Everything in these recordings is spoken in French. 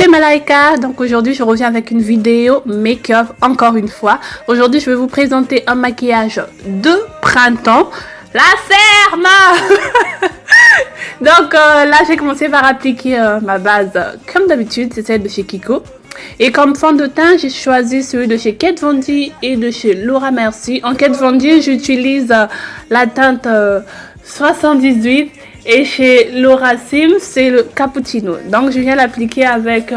Malaika, donc aujourd'hui je reviens avec une vidéo make-up encore une fois. Aujourd'hui je vais vous présenter un maquillage de printemps, la Serma. Donc là j'ai commencé par appliquer ma base comme d'habitude, c'est celle de chez Kiko. Et comme fond de teint, j'ai choisi celui de chez Kat Von D et de chez Laura Mercier. En Kat Von D, j'utilise la teinte 78 et chez Laura Sim, c'est le Cappuccino. Donc je viens l'appliquer avec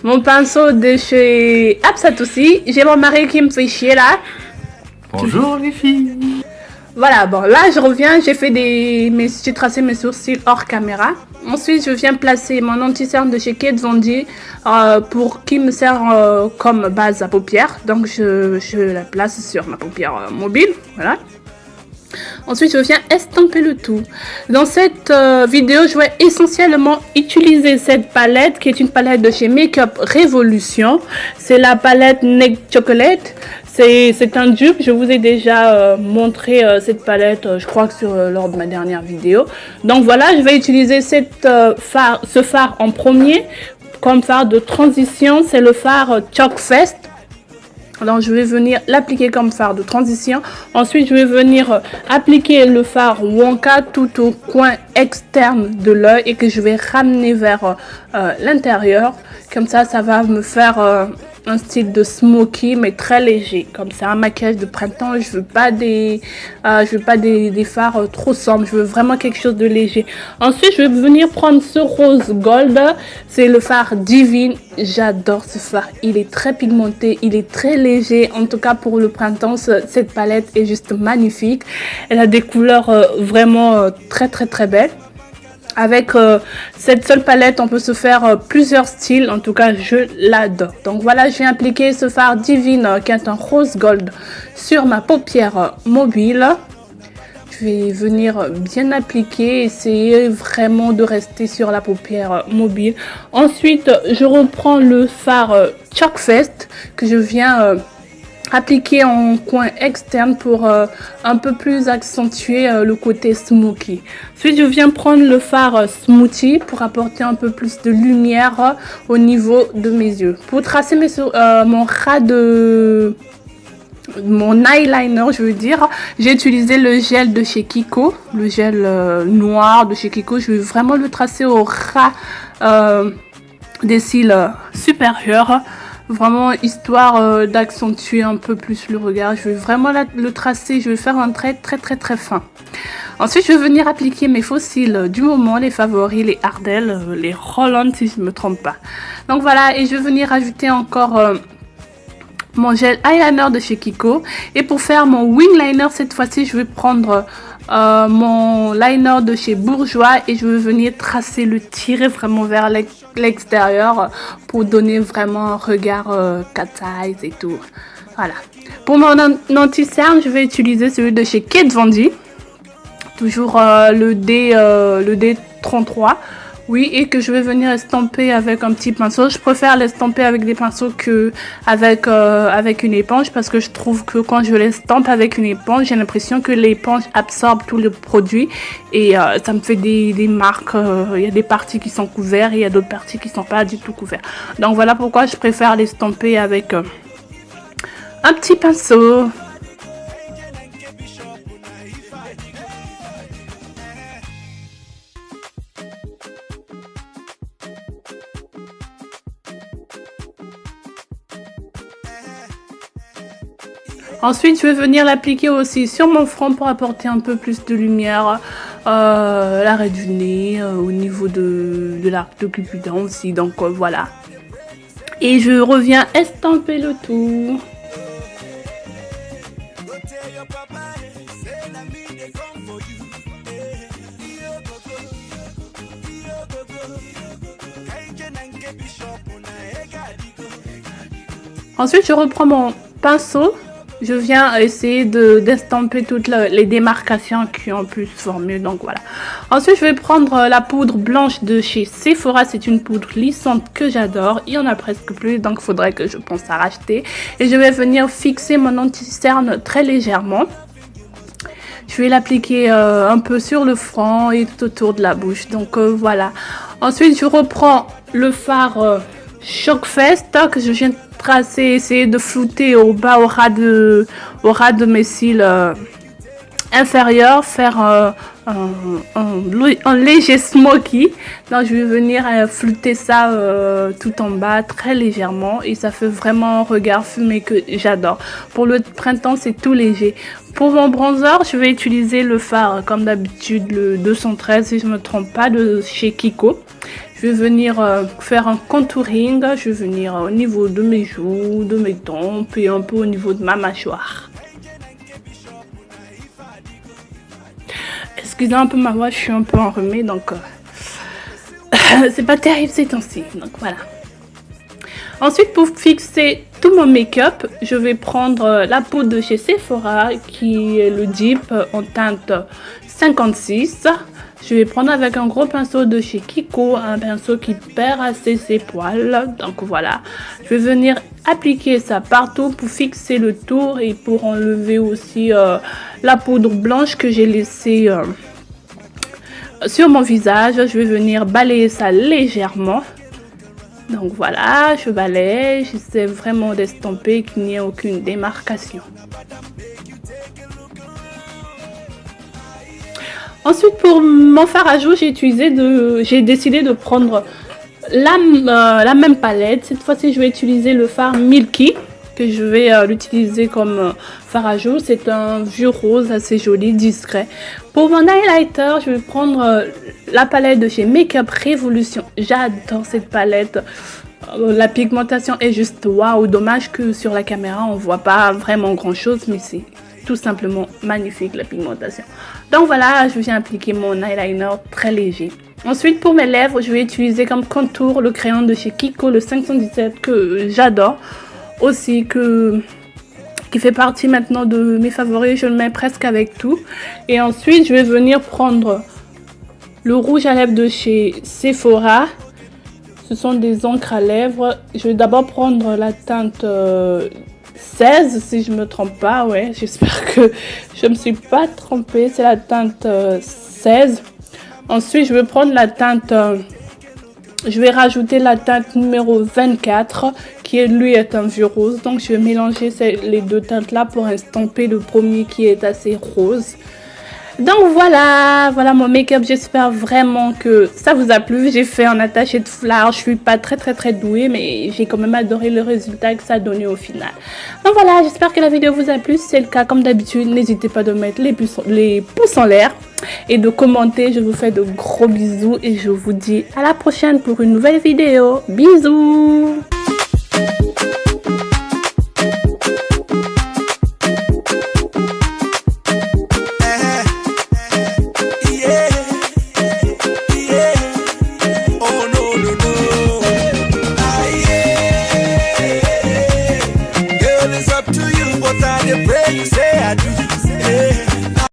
mon pinceau de chez Absatoussi. J'ai mon mari qui me fait chier là. Bonjour les filles. Voilà, bon là je reviens, j'ai tracé mes sourcils hors caméra. Ensuite je viens placer mon anti-cerne de chez Kat Von D qui me sert comme base à paupières. Donc je la place sur ma paupière mobile, voilà. Ensuite je viens estomper le tout. Dans cette vidéo je vais essentiellement utiliser cette palette qui est une palette de chez Makeup Revolution. C'est la palette Neck Chocolate. C'est un dupe, je vous ai déjà montré cette palette, je crois que lors de ma dernière vidéo. Donc voilà, je vais utiliser ce fard en premier comme fard de transition. C'est le fard Chalk Fest. Donc je vais venir l'appliquer comme fard de transition. Ensuite je vais venir appliquer le fard Wonka tout au coin externe de l'œil et que je vais ramener vers l'intérieur. Comme ça va me faire un style de smoky mais très léger. Comme c'est un maquillage de printemps, je veux pas des fards trop sombres, je veux vraiment quelque chose de léger. Ensuite je vais venir prendre ce rose gold, c'est le fard Divine. J'adore ce fard, il est très pigmenté, il est très léger. En tout cas pour le printemps, cette palette est juste magnifique. Elle a des couleurs vraiment très belles. Avec cette seule palette, on peut se faire plusieurs styles. En tout cas, je l'adore. Donc voilà, j'ai appliqué ce fard Divine qui est un rose gold sur ma paupière mobile. Je vais venir bien appliquer, essayer vraiment de rester sur la paupière mobile. Ensuite, je reprends le fard Chalk Fest que je viens appliquer en coin externe pour un peu plus accentuer le côté smoky. Ensuite je viens prendre le fard Smoothie pour apporter un peu plus de lumière au niveau de mes yeux. Pour tracer mon eyeliner, je veux dire, j'ai utilisé le gel de chez Kiko, le gel noir de chez Kiko. Je vais vraiment le tracer au ras des cils supérieurs. Vraiment histoire d'accentuer un peu plus le regard. Je vais vraiment le tracer, je vais faire un trait très fin. Ensuite je vais venir appliquer mes faux cils du moment, les favoris, les Ardell, les Roland si je ne me trompe pas. Donc voilà, et je vais venir ajouter encore mon gel eyeliner de chez Kiko. Et pour faire mon wing liner, cette fois-ci je vais prendre mon liner de chez Bourjois et je vais venir tirer vraiment vers l'extérieur pour donner vraiment un regard cat eyes et tout. Voilà. Pour mon anti-cerne, je vais utiliser celui de chez Kat Von D. Toujours le D33. Oui, et que je vais venir estomper avec un petit pinceau. Je préfère l'estomper avec des pinceaux que avec une éponge parce que je trouve que quand je l'estompe avec une éponge, j'ai l'impression que l'éponge absorbe tout le produit et ça me fait des marques. Il y a des parties qui sont couvertes et il y a d'autres parties qui sont pas du tout couvertes. Donc voilà pourquoi je préfère l'estomper avec un petit pinceau. Ensuite, je vais venir l'appliquer aussi sur mon front pour apporter un peu plus de lumière, l'arrêt du nez, au niveau de l'arc de Cupidon aussi. Donc voilà. Et je reviens estomper le tout. Ensuite, je reprends mon pinceau. Je viens essayer d'estomper toutes les démarcations qui ont pu se former. Donc voilà. Ensuite, je vais prendre la poudre blanche de chez Sephora. C'est une poudre lissante que j'adore. Il y en a presque plus, donc il faudrait que je pense à racheter. Et je vais venir fixer mon anti-cerne très légèrement. Je vais l'appliquer un peu sur le front et tout autour de la bouche. Donc voilà. Ensuite, je reprends le fard Shock Fest que je viens de tracer, essayer de flouter au bas, au ras de mes cils inférieurs, faire un léger smoky. Donc je vais venir flouter ça tout en bas très légèrement et ça fait vraiment un regard fumé que j'adore. Pour le printemps, c'est tout léger. Pour mon bronzer, je vais utiliser le fard comme d'habitude, le 213 si je ne me trompe pas, de chez Kiko. Je vais venir faire un contouring, je vais venir au niveau de mes joues, de mes tempes et un peu au niveau de ma mâchoire. Excusez un peu ma voix, je suis un peu enrhumée, donc c'est pas terrible ces temps-ci, donc voilà. Ensuite, pour fixer tout mon make-up, je vais prendre la poudre de chez Sephora, qui est le Deep en teinte 56. Je vais prendre avec un gros pinceau de chez Kiko, un pinceau qui perd assez ses poils, donc voilà. Je vais venir appliquer ça partout pour fixer le tour et pour enlever aussi la poudre blanche que j'ai laissée sur mon visage. Je vais venir balayer ça légèrement. Donc voilà, je balaye, j'essaie vraiment d'estomper qu'il n'y ait aucune démarcation. Ensuite, pour mon fard à joues, j'ai décidé de prendre la même palette. Cette fois-ci, je vais utiliser le fard Milky, que je vais l'utiliser comme fard à joues. C'est un vieux rose assez joli, discret. Pour mon highlighter, je vais prendre la palette de chez Makeup Revolution. J'adore cette palette. La pigmentation est juste waouh. Dommage que sur la caméra, on voit pas vraiment grand-chose, mais c'est tout simplement magnifique la pigmentation. Donc voilà, je viens appliquer mon eyeliner très léger. Ensuite, pour mes lèvres, je vais utiliser comme contour le crayon de chez Kiko, le 517, que j'adore. Aussi, qui fait partie maintenant de mes favoris. Je le mets presque avec tout. Et ensuite, je vais venir prendre le rouge à lèvres de chez Sephora. Ce sont des encres à lèvres. Je vais d'abord prendre la teinte 16, si je me trompe pas. Ouais, j'espère que je me suis pas trompée. C'est la teinte 16. Ensuite, je vais prendre la teinte... je vais rajouter la teinte numéro 24, qui lui est un vieux rose. Donc, je vais mélanger les deux teintes-là pour estomper le premier qui est assez rose. Donc voilà mon make-up. J'espère vraiment que ça vous a plu. J'ai fait un attaché de foulard. Je suis pas très douée, mais j'ai quand même adoré le résultat que ça a donné au final. Donc voilà, j'espère que la vidéo vous a plu. Si c'est le cas, comme d'habitude, n'hésitez pas de mettre les pouces en l'air et de commenter. Je vous fais de gros bisous et je vous dis à la prochaine pour une nouvelle vidéo. Bisous.